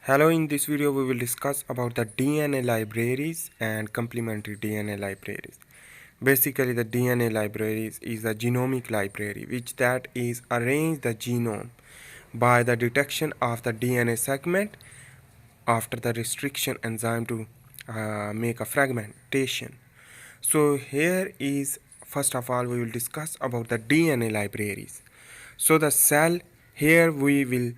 Hello, in this video we will discuss about the DNA libraries and complementary DNA libraries. Basically, the DNA libraries is a genomic library which that is arrange the genome by the detection of the DNA segment after the restriction enzyme to make a fragmentation. So here is first of all we will discuss about the DNA libraries. So the cell, here we will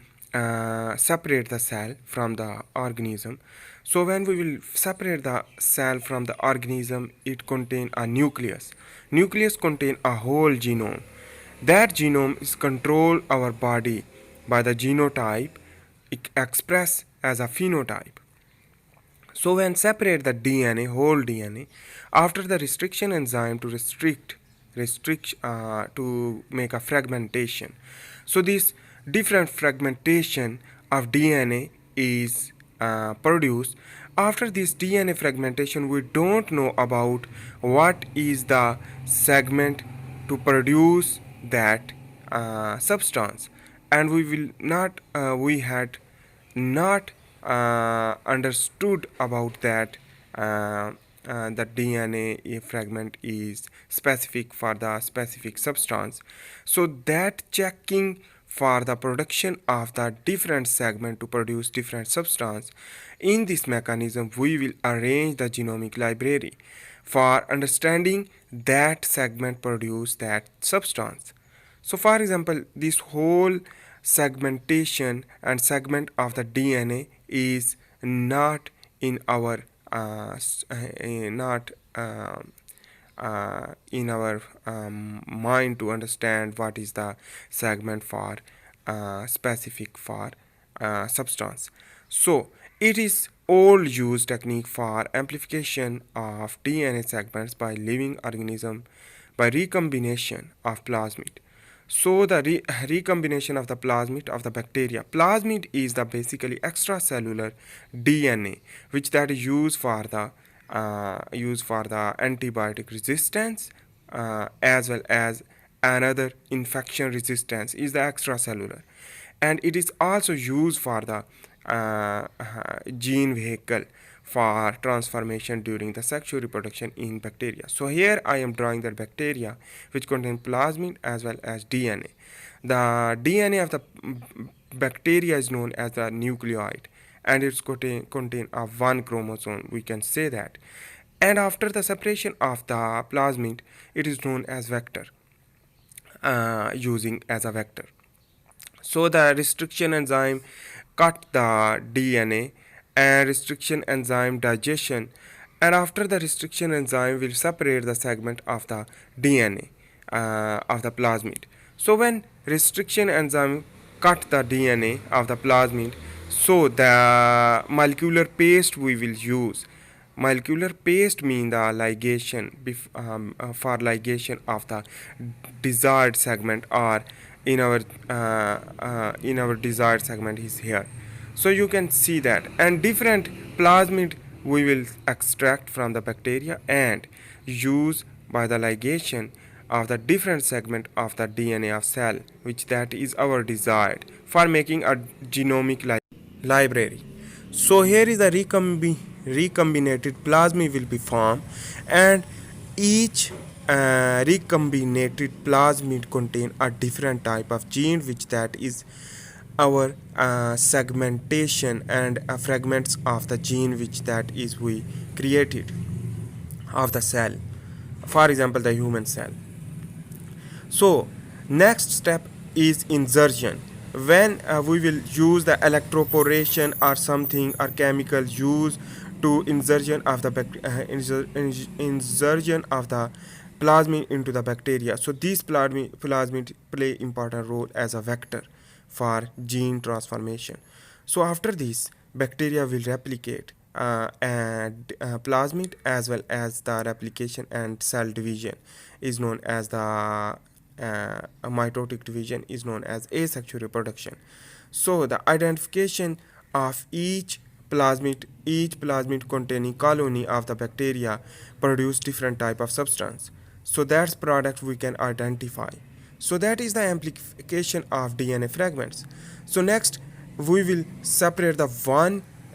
separate the cell from the organism. So when we will separate the cell from the organism, it contain a nucleus. Nucleus contain a whole genome. That genome is control our body by the genotype expressed as a phenotype. So when separate the DNA, whole DNA, after the restriction enzyme to restrict to make a fragmentation. So this different fragmentation of DNA is produced. After this DNA fragmentation, we don't know about what is the segment to produce that substance, and we will not we had not understood about that the DNA fragment is specific for the specific substance. So that checking for the production of the different segment to produce different substance. In this mechanism, we will arrange the genomic library for understanding that segment produce that substance. So for example, this whole segmentation and segment of the DNA is not in our not in our mind to understand what is the segment for specific for substance. So it is all used technique for amplification of DNA segments by living organism by recombination of plasmid. So the recombination of the plasmid of the bacteria. Plasmid is the basically extracellular DNA which that is used for the antibiotic resistance as well as another infection resistance is the extracellular, and it is also used for the gene vehicle for transformation during the sexual reproduction in bacteria. So here I am drawing the bacteria which contain plasmid as well as DNA. The DNA of the bacteria is known as the nucleoid, and it's contain a one chromosome, we can say that. And after the separation of the plasmid, it is known as vector, using as a vector. So the restriction enzyme cut the DNA and restriction enzyme digestion, and after the restriction enzyme will separate the segment of the DNA of the plasmid. So when restriction enzyme cut the DNA of the plasmid, so the molecular paste we will use. Molecular paste mean the ligation for ligation of the desired segment, or in our desired segment is here. So you can see that, and different plasmid we will extract from the bacteria and use by the ligation of the different segment of the DNA of cell which that is our desired for making a genomic library. So here is the recombinated plasmid will be formed, and each recombinated plasmid contain a different type of gene which that is our segmentation and fragments of the gene which that is we created of the cell, for example the human cell. So next step is insertion. When we will use the electroporation or something or chemical used to insertion of the insertion of the plasmid into the bacteria. So these plasmid play important role as a vector for gene transformation. So after this, bacteria will replicate and plasmid as well as the replication and cell division is known as the mitotic division is known as asexual reproduction. So the identification of each plasmid containing colony of the bacteria produce different type of substance. So that's product we can identify. So that is the amplification of DNA fragments. So next, we will separate the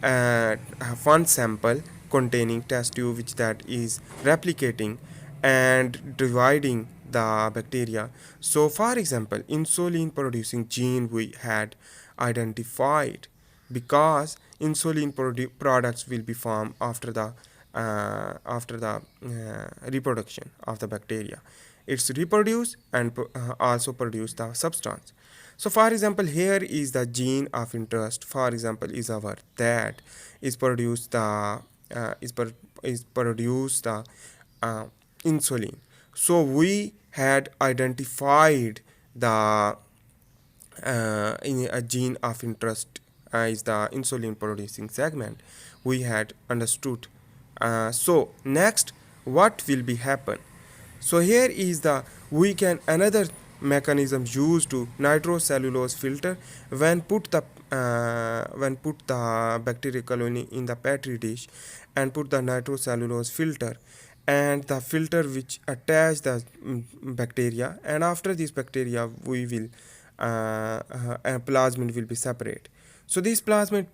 uh, one sample containing test tube which that is replicating and dividing the bacteria. So for example, insulin producing gene we had identified, because insulin products will be formed after the reproduction of the bacteria. It's reproduce and also produce the substance. So for example, here is the gene of interest. For example, is our that is produce the is produce the uh, insulin. So we had identified the in a gene of interest is the insulin producing segment. We had understood. So next, what will be happen? So here is the we can another mechanism used to nitrocellulose filter when put the bacterial colony in the petri dish and put the nitrocellulose filter and the filter which attach the bacteria, and after this bacteria we will plasmid will be separate. So this plasmid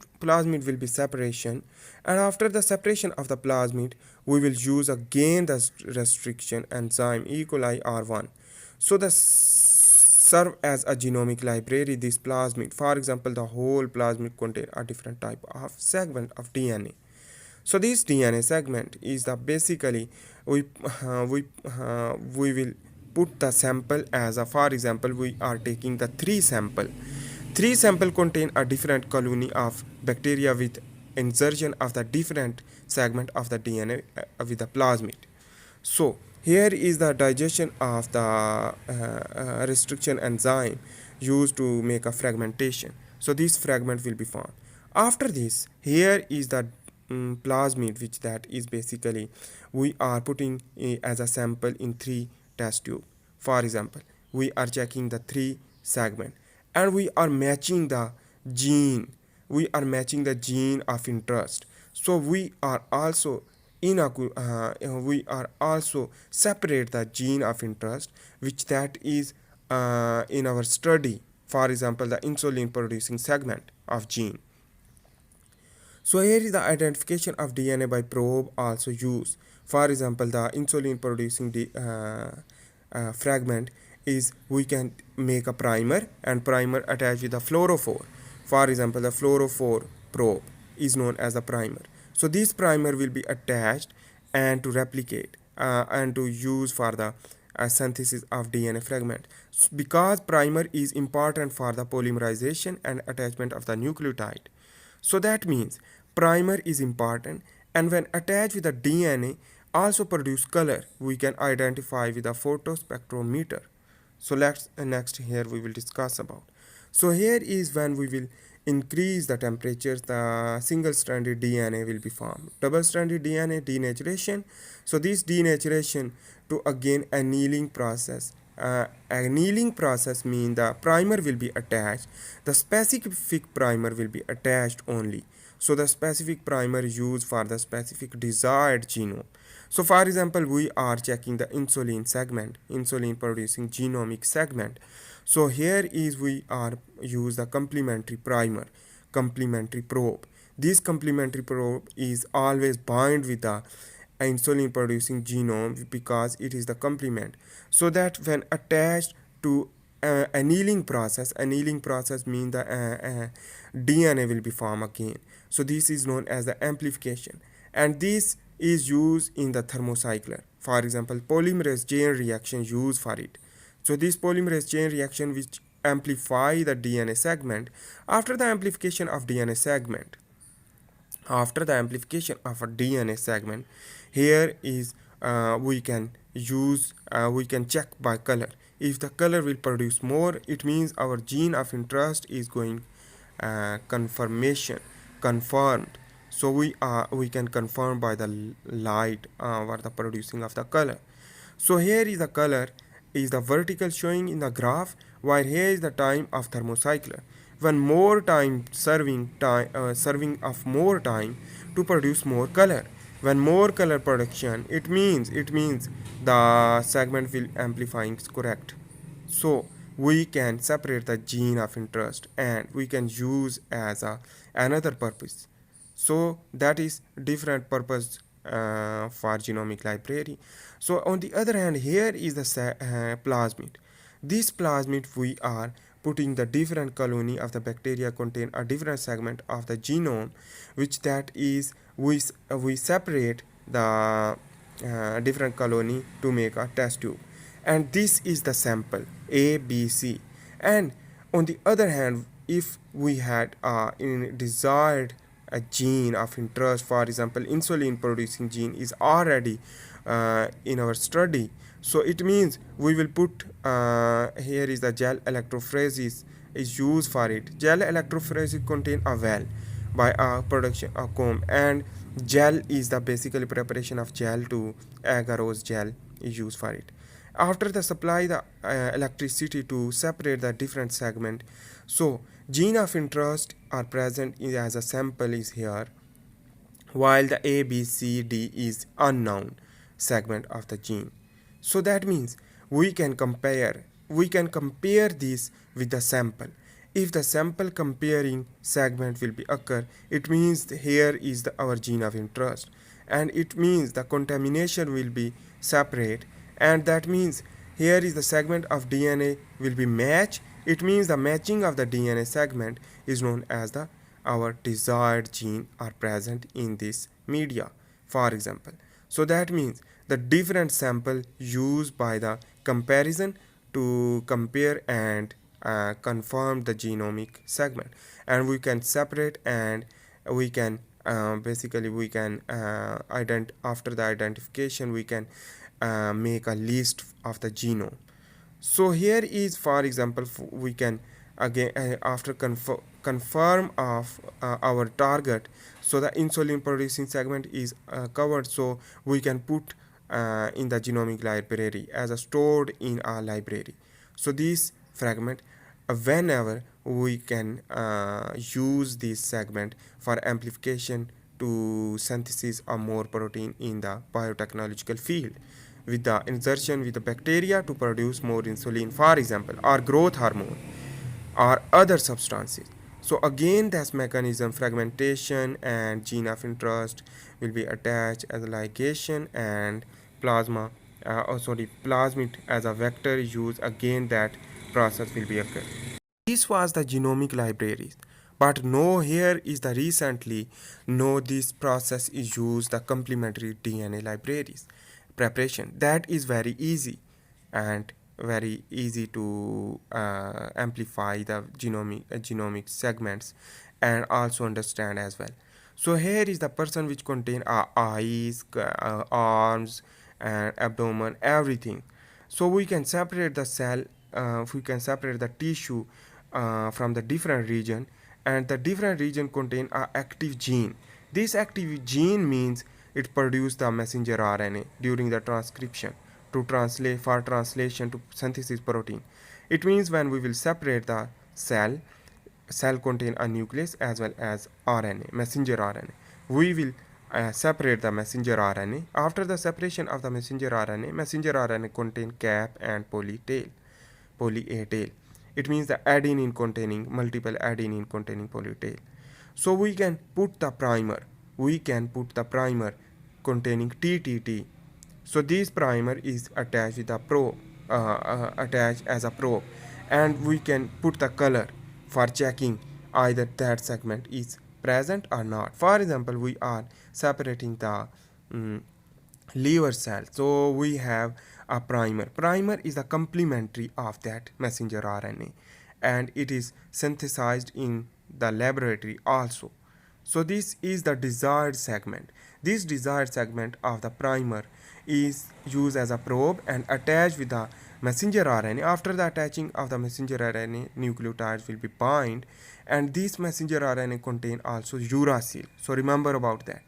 will be separation, and after the separation of the plasmid, we will use again the restriction enzyme E. coli R1. So the serve as a genomic library. This plasmid, for example, the whole plasmid contain a different type of segment of DNA. So this DNA segment is the basically we will put the sample as a, for example, we are taking the three sample contain a different colony of bacteria with insertion of the different segment of the DNA with the plasmid. So here is the digestion of the restriction enzyme used to make a fragmentation. So this fragment will be formed. After this, here is the plasmid, which that is basically we are putting as a sample in three test tube. For example, we are checking the three segment and we are matching the gene. We are matching the gene of interest. So we are also we are also separate the gene of interest which that is in our study, for example the insulin producing segment of gene. So here is the identification of DNA by probe also used. For example, the insulin producing fragment is we can make a primer and primer attached with the fluorophore. For example, the fluorophore probe is known as a primer. So this primer will be attached and to replicate and to use for the synthesis of DNA fragment. Because primer is important for the polymerization and attachment of the nucleotide. So that means primer is important, and when attached with the DNA also produce color. We can identify with a photospectrometer. So let's next here we will discuss about. So here is when we will increase the temperatures, the single stranded DNA will be formed. Double stranded DNA denaturation. So this denaturation to again annealing process. Annealing process means the primer will be attached. The specific primer will be attached only. So the specific primer used for the specific desired genome. So for example, we are checking the insulin segment, insulin producing genomic segment. So here is we are use the complementary primer, complementary probe. This complementary probe is always bind with the insulin producing genome because it is the complement. So that when attached to annealing process means the DNA will be formed again. So this is known as the amplification, and this is used in the thermocycler. For example, polymerase chain reaction used for it. So this polymerase chain reaction which amplify the DNA segment. After the amplification of DNA segment, after the amplification of a DNA segment, here is we can check by color. If the color will produce more, it means our gene of interest is going confirmed. So we can confirm by the light or the producing of the color. So here is the color is the vertical showing in the graph, while here is the time of thermocycler. When more time serving of more time to produce more color. When more color production, it means the segment will amplifying is correct. So we can separate the gene of interest and we can use as another purpose. So that is different purpose for genomic library. So on the other hand, here is the plasmid. This plasmid, we are putting the different colony of the bacteria contain a different segment of the genome, which that is we separate the different colony to make a test tube, and this is the sample A, B, C. And on the other hand, if we had in desired a gene of interest, for example insulin producing gene is already in our study, so it means we will put here is the gel electrophoresis is used for it. Gel electrophoresis contain a well by a production of comb, and gel is the basically preparation of gel to agarose gel is used for it. After the supply the electricity to separate the different segment, so gene of interest are present as a sample is here, while the A, B, C, D is unknown segment of the gene. So that means we can compare this with the sample. If the sample comparing segment will be occur, it means here is our gene of interest, and it means the contamination will be separate, and that means here is the segment of DNA will be matched. It means the matching of the DNA segment is known as the our desired gene are present in this media, for example. So that means the different sample used by the comparison to compare and confirm the genomic segment, and we can separate, and we can basically we can after the identification we can make a list of the genome. So here is for example we can again after confirm of our target, so the insulin producing segment is covered, so we can put in the genomic library as a stored in our library. So this fragment whenever we can use this segment for amplification to synthesis of more protein in the biotechnological field, with the insertion with the bacteria to produce more insulin, for example, or growth hormone or other substances. So again this mechanism fragmentation and gene of interest will be attached as a ligation, and plasmid as a vector use, again that process will be occur. This was the genomic libraries, but no here is the recently no this process is used the complementary DNA libraries preparation. That is very easy and very easy to amplify the genomic segments and also understand as well. So here is the person which contain our eyes, arms and abdomen, everything. So we can separate the cell, we can separate the tissue from the different region, and the different region contain a active gene. This active gene means it produce the messenger RNA during the transcription to translate for translation to synthesis protein. It means when we will separate the cell contain a nucleus as well as RNA, messenger RNA. We will separate the messenger RNA. After the separation of the messenger RNA contain cap and poly A tail. It means the adenine containing multiple adenine containing poly tail. So we can put the primer. We can put the primer containing TTT. So this primer is attached with a probe, attached as a probe, and we can put the color for checking either that segment is present or not. For example, we are separating the liver cell, so we have a primer is a complementary of that messenger RNA, and it is synthesized in the laboratory also. So this is the desired segment. This desired segment of the primer is used as a probe and attached with the messenger RNA. After the attaching of the messenger RNA, nucleotides will be bind, and this messenger RNA contain also uracil. So remember about that.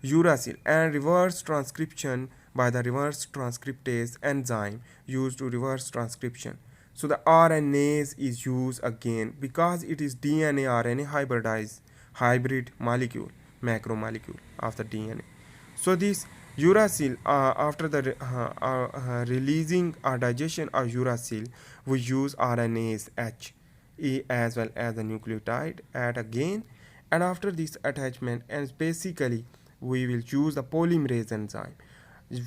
Uracil and reverse transcription by the reverse transcriptase enzyme used to reverse transcription. So the RNase is used again because it is DNA RNA hybrid molecule, macromolecule of the DNA. So this Uracil, after the releasing or digestion of uracil, we use RNase H as well as the nucleotide at again, and after this attachment, and basically we will use the polymerase enzyme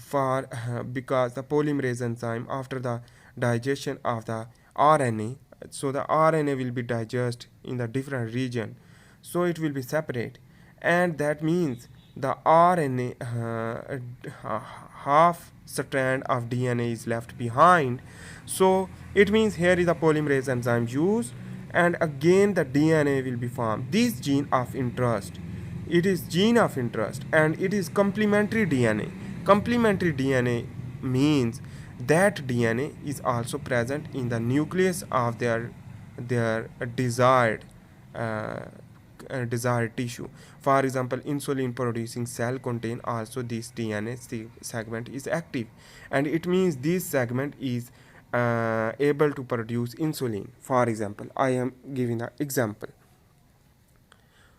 for because the polymerase enzyme after the digestion of the RNA, so the RNA will be digested in the different region, so it will be separate, and that means the RNA half strand of DNA is left behind. So it means here is the polymerase enzyme used, and again the DNA will be formed. This gene of interest, it is gene of interest, and it is complementary DNA. Complementary DNA means that DNA is also present in the nucleus of their desired uh, desired tissue. For example, insulin producing cell contain also this DNA segment is active, and it means this segment is able to produce insulin. For example, I am giving an example.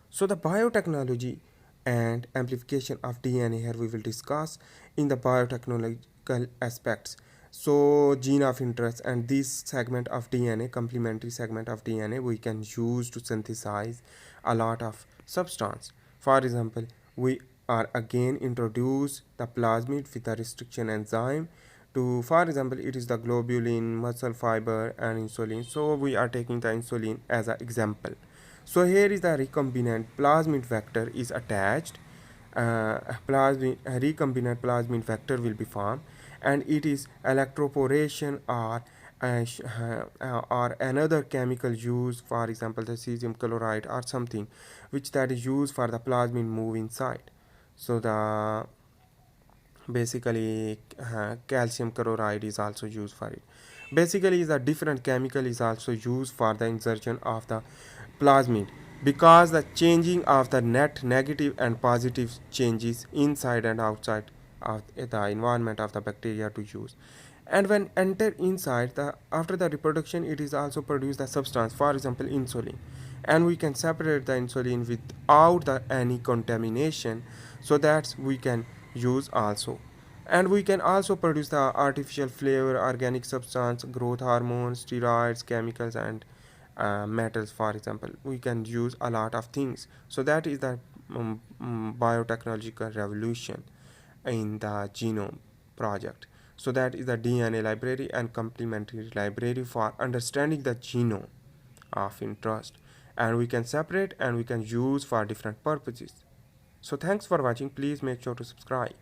So the biotechnology and amplification of DNA, here we will discuss in the biotechnological aspects. So gene of interest and this segment of DNA, complementary segment of DNA, we can use to synthesize a lot of substance. For example, we are again introduce the plasmid with the restriction enzyme to, for example, it is the globulin, muscle fiber and insulin. So we are taking the insulin as an example. So here is the recombinant plasmid vector is attached. Recombinant plasmid vector will be formed, and it is electroporation or another chemical used, for example the cesium chloride or something, which that is used for the plasmid move inside. So the basically calcium chloride is also used for it. Basically the different chemical is also used for the insertion of the plasmid, because the changing of the net negative and positive changes inside and outside of the environment of the bacteria to use. And when enter inside the, after the reproduction, it is also produce the substance, for example insulin, and we can separate the insulin without any contamination, so that we can use also. And we can also produce the artificial flavor, organic substance, growth hormones, steroids, chemicals, and metals. For example, we can use a lot of things. So that is the biotechnological revolution in the genome project. So that is the DNA library and complementary library for understanding the genome of interest, and we can separate and we can use for different purposes. So thanks for watching. Please make sure to subscribe.